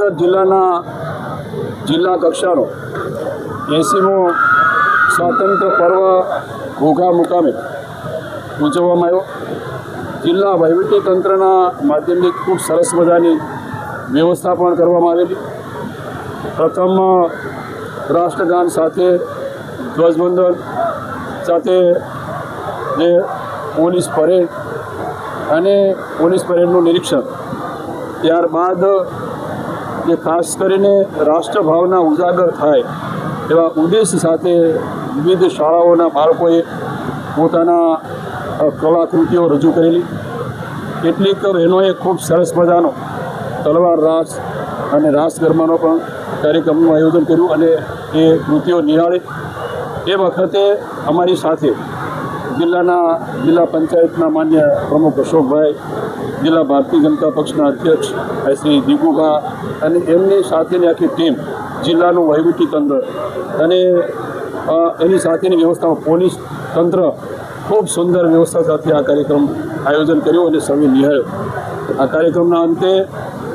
ભાવનગર જિલ્લાના જિલ્લા કક્ષાનો 80મો સ્વાતંત્ર્ય પર્વ ઘોઘા મુકામે ઉજવવામાં આવ્યો। જિલ્લા વહીવટીતંત્રના માધ્યમથી ખૂબ સરસ મજાની વ્યવસ્થા પણ કરવામાં આવેલી। પ્રથમ રાષ્ટ્રગાન સાથે ધ્વજવંદન સાથે જે પોલીસ પરેડ અને પોલીસ પરેડનું નિરીક્ષણ, ત્યારબાદ જે ખાસ કરીને રાષ્ટ્રભાવના ઉજાગર થાય એવા ઉદ્દેશ સાથે વિવિધ શાળાઓના બાળકોએ પોતાના કલાકૃતિઓ રજૂ કરેલી। કેટલીક બહેનોએ ખૂબ સરસ મજાનો તલવાર રાસ અને રાસ ગરબાનો પણ કાર્યક્રમનું આયોજન કર્યું અને એ કૃતિઓ નિહાળી એ વખતે અમારી સાથે જિલ્લા પંચાયતના માન્ય પ્રમુખ અશોકભાઈ, જિલ્લા ભારતીય જનતા પક્ષના અધ્યક્ષ શ્રી દીપુભા અને એમની સાથેની આખી ટીમ, જિલ્લાનું વહીવટીતંત્ર અને એની સાથેની વ્યવસ્થામાં પોલીસ તંત્ર ખૂબ સુંદર વ્યવસ્થા સાથે આ કાર્યક્રમ આયોજન કર્યું અને સૌએ નિહાળ્યો। આ કાર્યક્રમના અંતે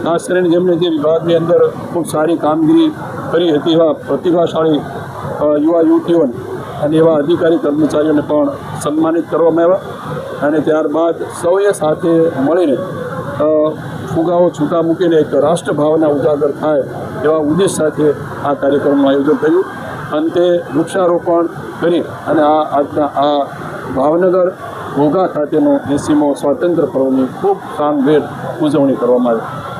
ખાસ કરીને જેમણે જે વિભાગની અંદર ખૂબ સારી કામગીરી કરી હતી એવા પ્રતિભાશાળી યુવા યુવતીઓને અને એવા અધિકારી કર્મચારીઓને પણ સન્માનિત કરવામાં આવ્યા અને ત્યારબાદ સૌએ સાથે મળીને ફુગાઓ છૂટા મૂકીને એક રાષ્ટ્રભાવના ઉજાગર થાય એવા ઉદ્દેશ સાથે આ કાર્યક્રમનું આયોજન થયું। અંતે વૃક્ષારોપણ કરી અને આજના આ ભાવનગર ઘોઘા ખાતેનો 80મો સ્વાતંત્ર્ય પર્વની ખૂબ સામભેર ઉજવણી કરવામાં આવી।